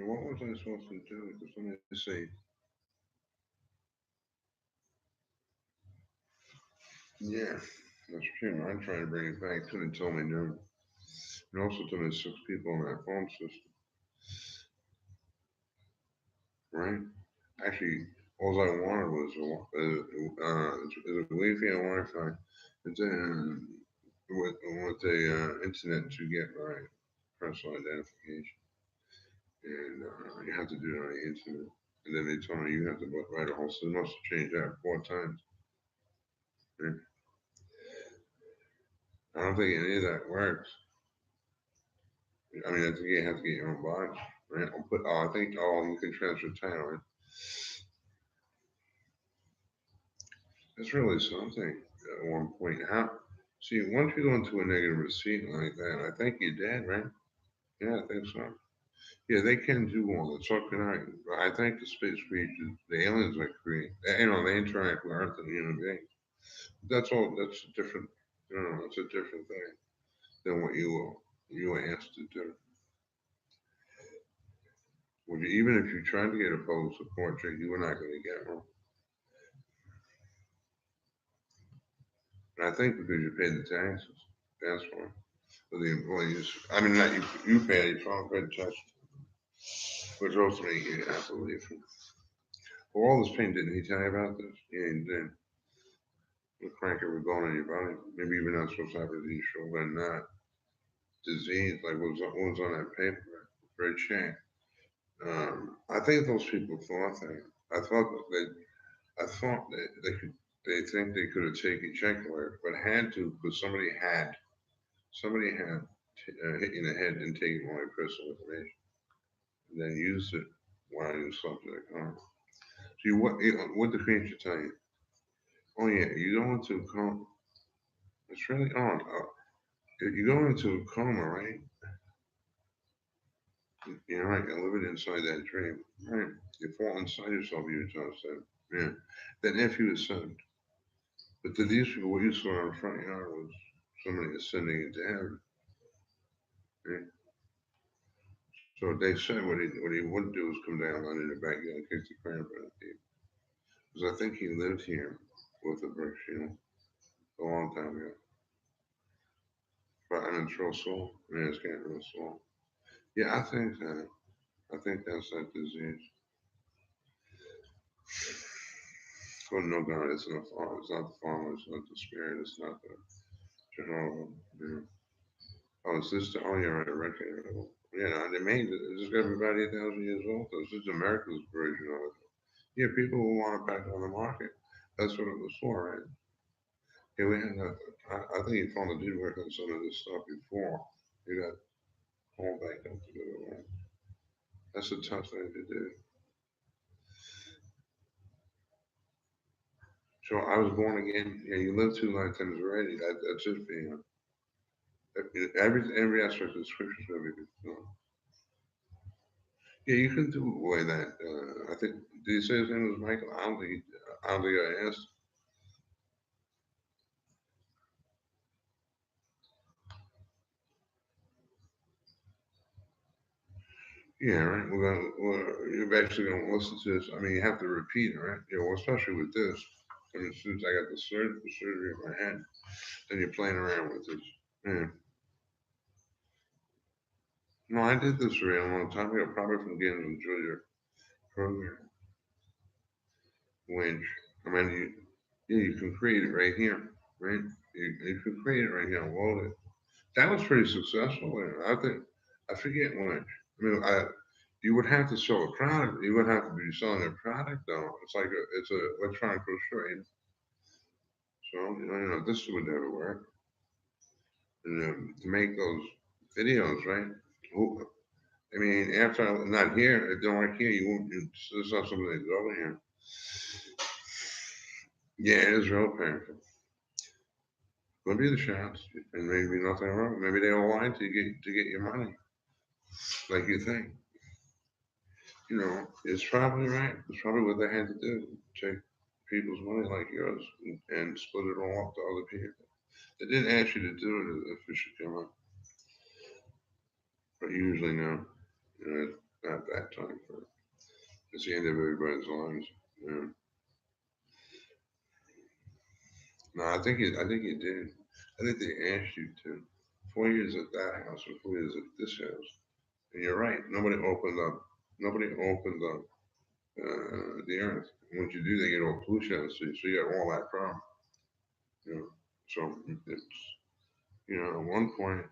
So what was I supposed to do? Because let me see. Yeah, that's true. I'm trying to bring it back to the told me no. And also told me 6 people on that phone system, right? Actually, all I wanted was is a Wi-Fi and Wi-Fi. It's with the internet to get my personal identification, and you have to do it on the internet. And then they told me you have to write a whole. So they must have changed that 4 times. Right? I don't think any of that works. I mean, I think you have to get your own box, right? I think you can transfer title. Right? That's really something at one point. How? See, once you go into a negative receipt like that, I think you're dead, right? Yeah, I think so. Yeah, they can do all that. So can I. I think the space creatures, the aliens that create, they interact with Earth and human beings. That's all. That's a different. It's a different thing than what you were asked to do. Even if you tried to get a post support check, you were not going to get one. And I think because you paid the taxes, that's why. For the employees, I mean, not you. You paid it, so paid tax, which also make you, I believe. For all this pain, didn't he tell you about this? Yeah, he did. The crank every bone in your body. Maybe even not supposed to have a disease, shoulder and not disease, like what was on that paper. Very check. I think those people thought that. I thought that I thought that they could. They think they could have taken check away, but had to because somebody had hit you in the head and taken all your personal information, and then used it while you slept in the car. So what the creature tell you? Oh yeah, you go into a coma. It's really odd. You go into a coma, right? You're right. You're living inside that dream, right? You fall inside yourself. You just said, yeah. Then if you ascend, but to these people, what you saw in the front yard was somebody ascending into heaven. Right? So they said what he wouldn't do is come down on in the backyard and kick the crap out of people. Because I think he lived here with a brick shield a long time ago. But and it's real soul. Man, it's getting real soul. Yeah, I think that. I think that's that disease. Oh no, God, it's not the It's not the Father. It's not the Spirit. It's not the Jehovah. Yeah. Oh, it's this. Oh, yeah, right. Record. Yeah, no, they made it. It's just got to be about 8,000 years old. So it's just America's version of it. Yeah, people will want it back on the market. That's what it was for, right? Yeah, we had that. I think he probably did work on some of this stuff before. He got called back up to do it, right? That's a tough thing to do. So I was born again. Yeah, you lived 2 lifetimes already. That's it for you. Every aspect of the scriptures will be fulfilled. Yeah, you can do away that. I think. Did he say his name was Michael? I don't think I asked. Yeah, right. You're actually gonna listen to this. I mean, you have to repeat it, right? Yeah, well, especially with this. I mean, as soon as I got the surgery in my head, then you're playing around with this. Yeah. No, I did this already a long time ago, probably from getting the Julia program, which I mean, you can create it right here, right? You can create it right here and load it. That was pretty successful. I think I forget when. I mean, you would have to sell a product. You would have to be selling a product, though. It's a electronic brochure. So this would never work. And to make those videos, right? Who, I mean, after I'm not here, if they don't work here, you won't. It's not something that go here. Yeah, it is real painful. Could be the shots, and maybe nothing wrong. Maybe they all lied to get your money, like you think. It's probably right. It's probably what they had to do. Take people's money like yours and split it all up to other people. They didn't ask you to do it if it should come up, but you usually know. at that time for it's the end of everybody's lives. Yeah. No, I think you did. I think they asked you to. 4 years at that house or 4 years at this house. And you're right. Nobody opened up. Nobody opened up the earth. And once you do, they get all pollution. So you have all that problem. You know. So it's at one point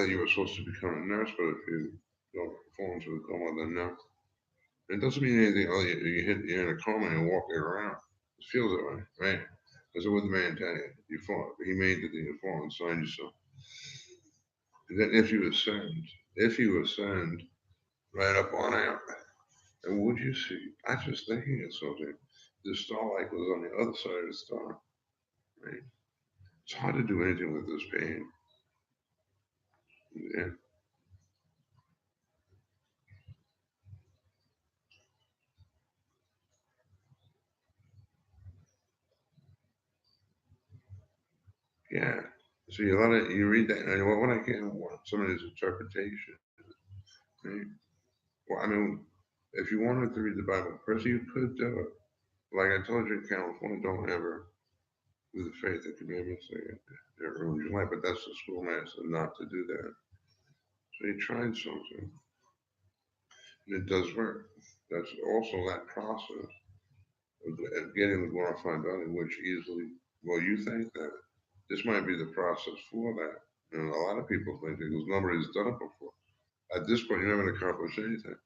you were supposed to become a nurse, but if you don't fall into a coma, then no. It doesn't mean anything. Oh, you're in a coma and you're walking around. It feels that way, right? Because what the man tell you? You fall. He made the thing you fall inside yourself. And then if you ascend right up on out, and would you see? I was just thinking of something. The starlight was on the other side of the star, right? It's hard to do anything with this pain. Yeah, yeah. So you read that, and what I can want somebody's interpretation, right? Well, I mean, if you wanted to read the Bible first, you could do it. Like I told you in California, don't ever, with the faith that commandments, it ruins your life. But that's the schoolmaster not to do that. So he tried something, and it does work. That's also that process of getting the glorified body, which easily, well, you think that this might be the process for that. And a lot of people think that because nobody's done it before. At this point, you're not going to accomplish anything,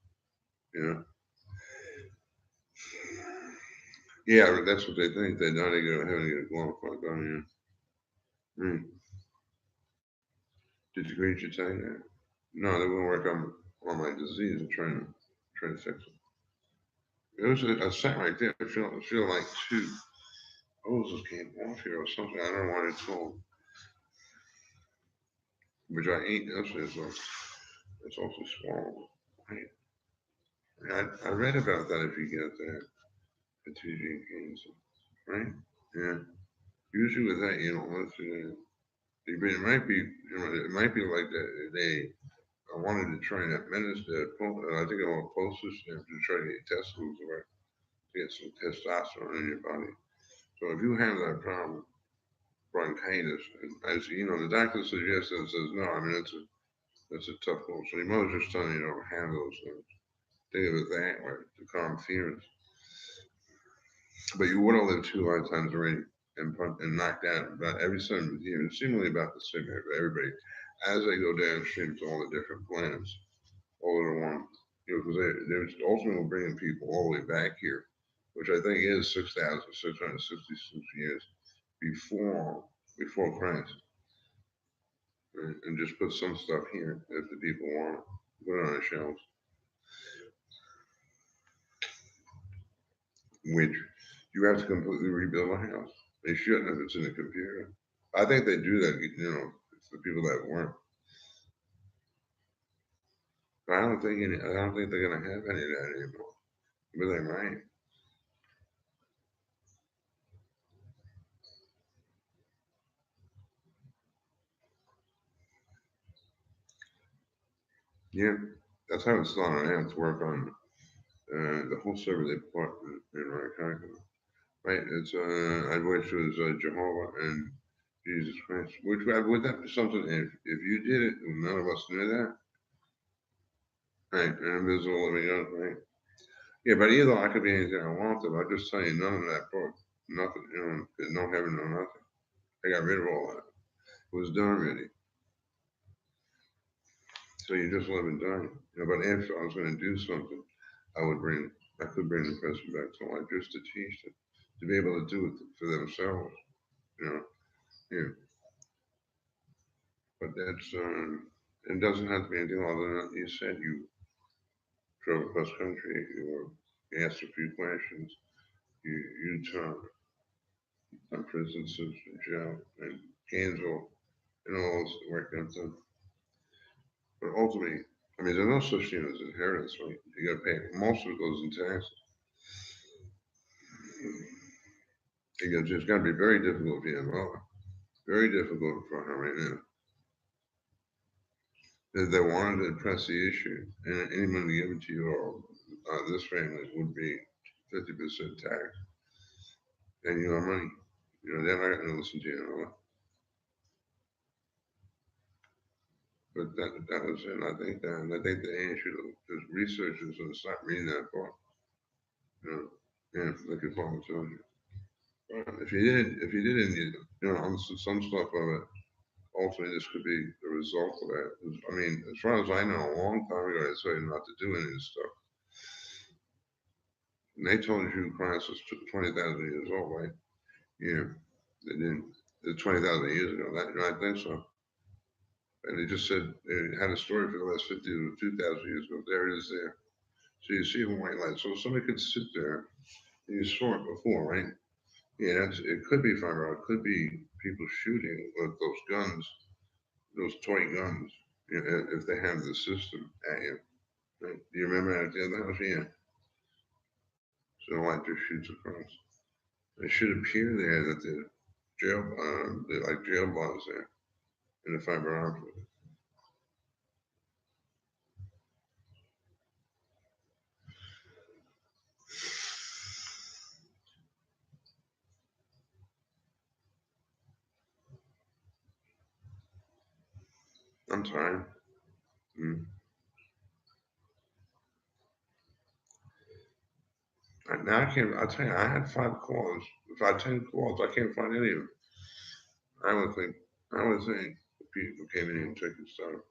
you know? Yeah, that's what they think. They know they go to heaven and get glorified body. Yeah. Did the creature tell you that? No, they wouldn't work on my disease and trying to fix it. It was a set right there. I feel like two hoses came off here or something. I don't know what it's called. Which I ate yesterday, so it's also swallowed. Right? I read about that if you get that at TG cancer. Right? Yeah. Usually with that, you don't listen to it might be, it might be like that. I wanted to try and administer, I think I want postage stamp to try to get testicles right, to get some testosterone in your body. So if you have that problem, bronchitis, and as you know, the doctor says yes and says no. I mean, it's a tough goal. So your mother's just telling you don't have those things. Think of it that way to calm fears. But you would have lived two lifetimes already and knocked out about every 7 years. It's seemingly about the same for everybody as they go downstream to all the different planets, all of the one. Because they're ultimately bringing people all the way back here, which I think is 6,666 years before before Christ, right? And just put some stuff here if the people want it. Put it on the shelves, which you have to completely rebuild a house. They shouldn't if it's in a computer. I think they do that, it's the people that weren't. But I don't think they're gonna have any of that anymore. But they might. Yeah, that's how it's done. I have to work on the whole survey they put in Raikkonen. Right? I wish it was Jehovah and Jesus Christ. Which would that be something if you did it and none of us knew that? Right? An invisible living God, right? Yeah, but either I could be anything I wanted. I just tell you none of that book. Nothing, no heaven, no nothing. I got rid of all that. It was done already. So you just live and die. But if I was going to do something, I could bring the person back to life just to teach them, to be able to do it for themselves. You know, yeah. But it doesn't have to be anything other than you said you drove across country, you asked a few questions, you turned on prison system, jail, and Gainesville, and all this work I've done. But ultimately, I mean, there's no such thing as inheritance, right? You got to pay. Most of it goes in taxes. It's going to be very difficult for your mother. Very difficult for her right now. If they wanted to address the issue, and any money given to you or this family would be 50% tax, and your money, they're not going to listen to you. But that was it. I think the A should have just researchers and stop reading that part. And looking forward to it. If you didn't, on some stuff of it, hopefully this could be the result of that. I mean, as far as I know, a long time ago, they told you not to do any of this stuff. And they told you Christ was 20,000 years old, right? Yeah, they didn't. 20,000 years ago. I think so. And they just said they had a story for the last 50 to 2,000 years ago. There it is there. So you see a white light. So somebody could sit there, and you saw it before, right? Yeah, it could be fiber. It could be people shooting with those guns, those toy guns, if they have the system at you. Right? Do you remember at the other house? Yeah. So the light just shoots across. It should appear there that the jail bars there in the fiber optic. I'm sorry. Mm. Now I can't. I'll tell you, I had 5 calls. If I had 10 calls, I can't find any of them. I would think. People came in and took your stuff.